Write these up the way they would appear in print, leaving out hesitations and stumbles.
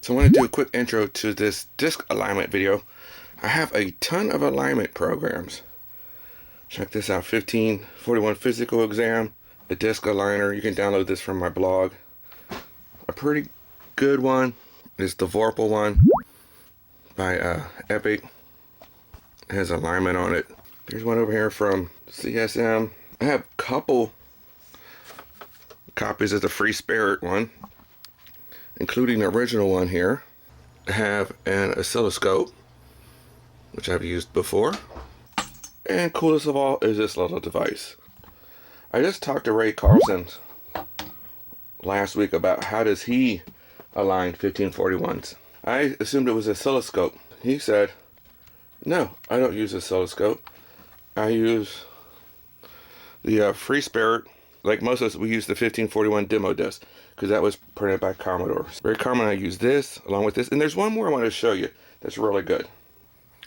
So I want to do a quick intro to this disc alignment video. I have a ton of alignment programs. Check this out, 1541 physical exam, a disc aligner. You can download this from my blog. A pretty good one is the Vorpal one by Epic. It has alignment on it. There's one over here from CSM. I have a couple copies of the Free Spirit one, including the original one here. I have an oscilloscope, which I've used before. And coolest of all is this little device. I just talked to Ray Carlson last week about how does he align 1541s. I assumed it was an oscilloscope. He said, no, I don't use oscilloscope. I use the Free Spirit. Like most of us, we use the 1541 demo disc because that was printed by Commodore. Very common. I use this along with this. And there's one more I want to show you that's really good.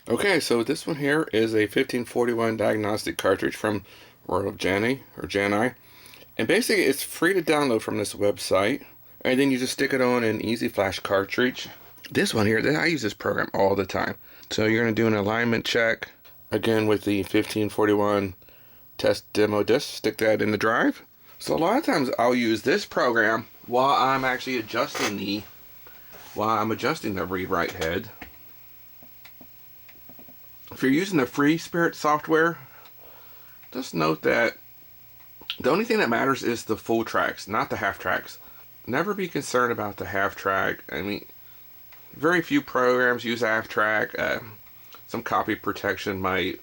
Okay, so this one here is a 1541 Diagnostic Cartridge from World of Jani, or Jani. And basically it's free to download from this website. And then you just stick it on an Easy Flash cartridge. This one here, I use this program all the time. So you're going to do an alignment check. Again with the 1541 test demo disc. Stick that in the drive. So a lot of times I'll use this program while I'm actually adjusting the read-write head. If you're using the Free Spirit software, just note that the only thing that matters is the full tracks, not the half tracks. Never be concerned about the half track. I mean, very few programs use half track. Some copy protection might,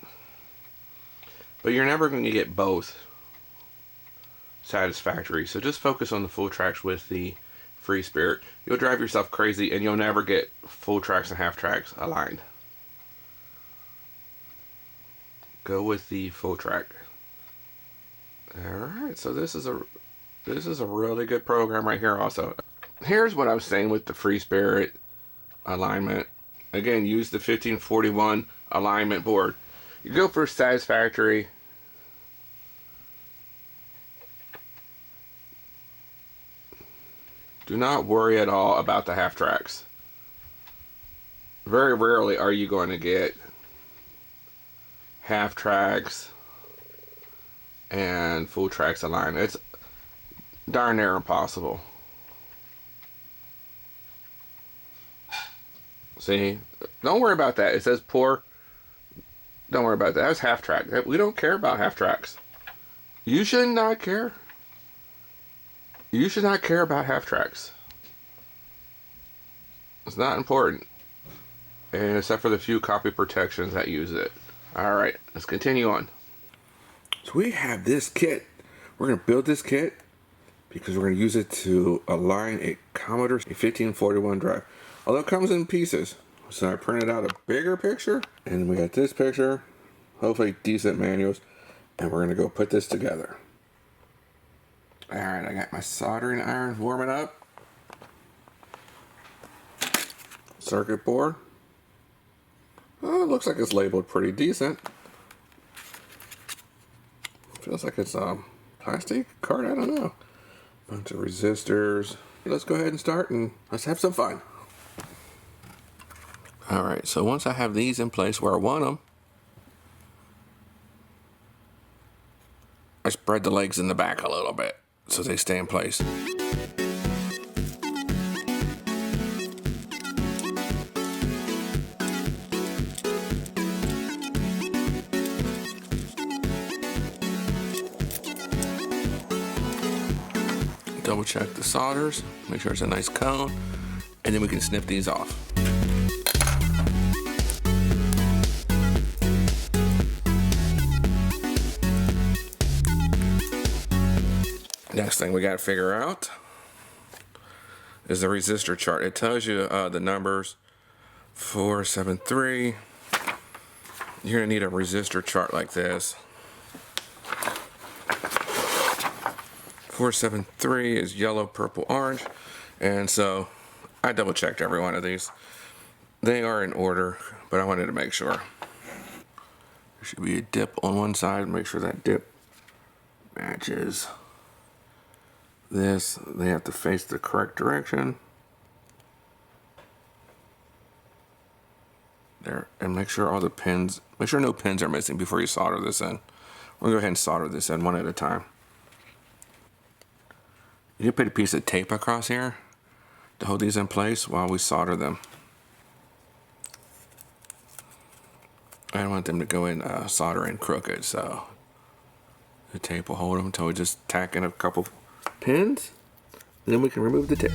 but you're never going to get both satisfactory. So just focus on the full tracks with the Free Spirit. You'll drive yourself crazy and you'll never get full tracks and half tracks aligned. Go with the full track. Alright, so this is a really good program right here also. Here's what I was saying with the Free Spirit alignment. Again, use the 1541 alignment board. You go for satisfactory. Do not worry at all about the half tracks. Very rarely are you going to get half tracks and full tracks aligned. It's darn near impossible. See, don't worry about that. It says poor. Don't worry about that. That's half track. We don't care about half tracks. You should not care. You should not care about half tracks. It's not important. And except for the few copy protections that use it. Alright, let's continue on. So we have this kit. We're going to build this kit because we're going to use it to align a Commodore 1541 drive. Although it comes in pieces. So I printed out a bigger picture. And we got this picture. Hopefully decent manuals. And we're going to go put this together. Alright, I got my soldering iron warming up. Circuit board. Oh, it looks like it's labeled pretty decent. Feels like it's plastic card, I don't know. Bunch of resistors. Let's go ahead and start and let's have some fun. Alright, so once I have these in place where I want them, I spread the legs in the back a little bit so they stay in place. Double check the solders, make sure it's a nice cone, and then we can snip these off. Next thing we got to figure out is the resistor chart. It tells you the numbers 473. You're going to need a resistor chart like this. 473 is yellow, purple, orange. And so I double checked every one of these. They are in order, but I wanted to make sure. There should be a dip on one side. Make sure that dip matches this. They have to face the correct direction. there, and make sure all the pins, make sure no pins are missing before you solder this in. We're gonna go ahead and solder this in one at a time. You put a piece of tape across here to hold these in place while we solder them. I don't want them to go in solder in crooked, so the tape will hold them until we just tack in a couple pins, and then we can remove the tape.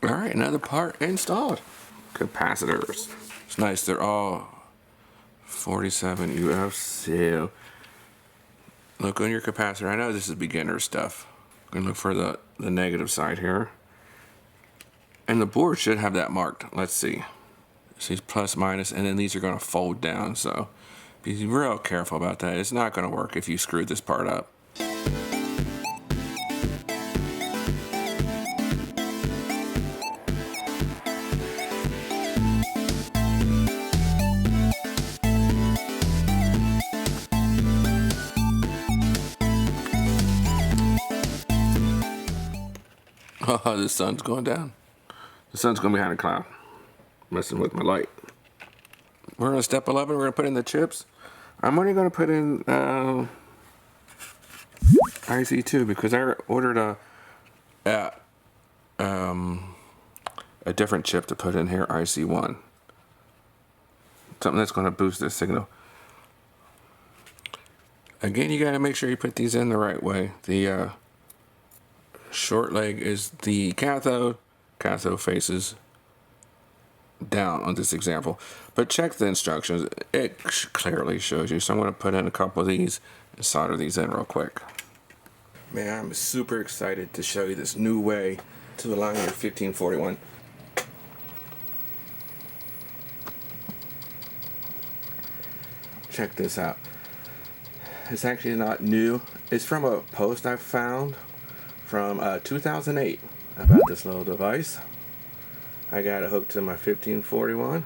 Alright, another part installed. Capacitors. It's nice, they're all 47 UF. So look on your capacitor. I know this is beginner stuff. I'm gonna look for the negative side here. And the board should have that marked. Let's see. See, plus, minus, and then these are gonna fold down, so be real careful about that. It's not gonna work if you screw this part up. Oh, the sun's going down. The sun's going behind a cloud. Messing with my light. We're on step 11. We're going to put in the chips. I'm only going to put in IC2 because I ordered a different chip to put in here, IC1. Something that's going to boost this signal. Again, you got to make sure you put these in the right way. The short leg is the cathode. Cathode faces down on this example. But check the instructions. It clearly shows you. So I'm going to put in a couple of these and solder these in real quick. Man, I'm super excited to show you this new way to align your 1541. Check this out. It's actually not new. It's from a post I found from 2008 about this little device. I got it hooked to my 1541,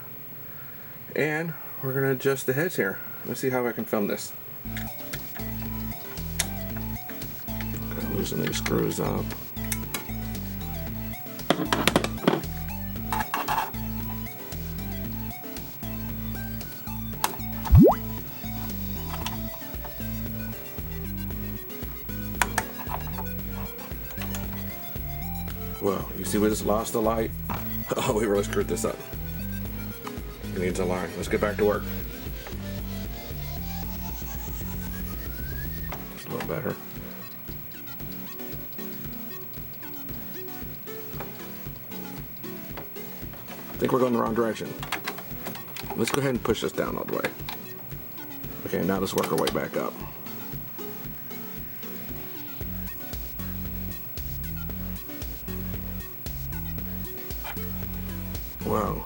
and we're gonna adjust the heads here. Let's see how I can film this. Gotta loosen these screws up. Well, you see we just lost the light. Oh, we really screwed this up. It needs a line. Let's get back to work. It's a little better. I think we're going the wrong direction. Let's go ahead and push this down all the way. Okay, now let's work our way back up. Wow.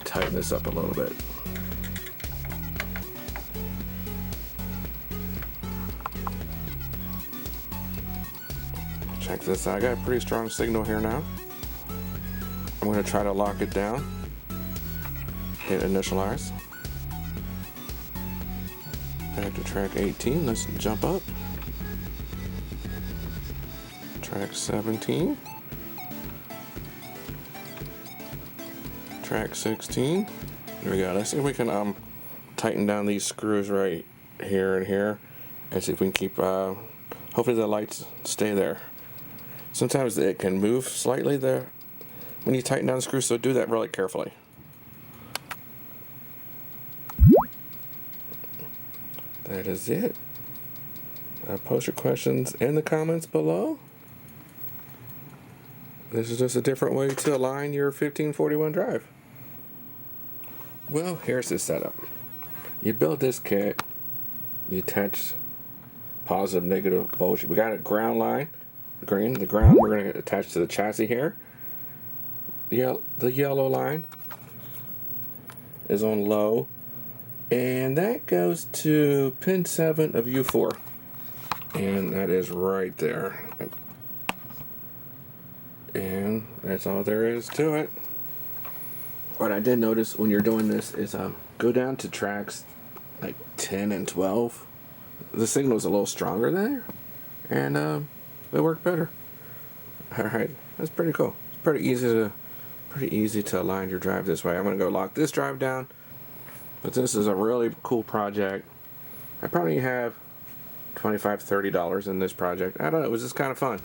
Tighten this up a little bit. Check this out. I got a pretty strong signal here now. I'm going to try to lock it down. Hit initialize. Back to track 18. Let's jump up. Track 17. Track 16. There we go. Let's see if we can tighten down these screws right here and here, and see if we can keep. Hopefully the lights stay there. Sometimes it can move slightly there when you tighten down the screws, so do that really carefully. That is it. Post your questions in the comments below. This is just a different way to align your 1541 drive. Well, here's the setup. You build this kit, you attach positive, negative voltage. We got a ground line, green. The ground we're going to attach to the chassis here. The yellow line is on low, and that goes to pin 7 of U4. And that is right there. And that's all there is to it. What I did notice when you're doing this is go down to tracks like 10 and 12. The signal's a little stronger there, and it worked better. Alright, that's pretty cool. It's pretty easy to align your drive this way. I'm going to go lock this drive down, but this is a really cool project. I probably have $25–30 in this project. I don't know, it was just kind of fun.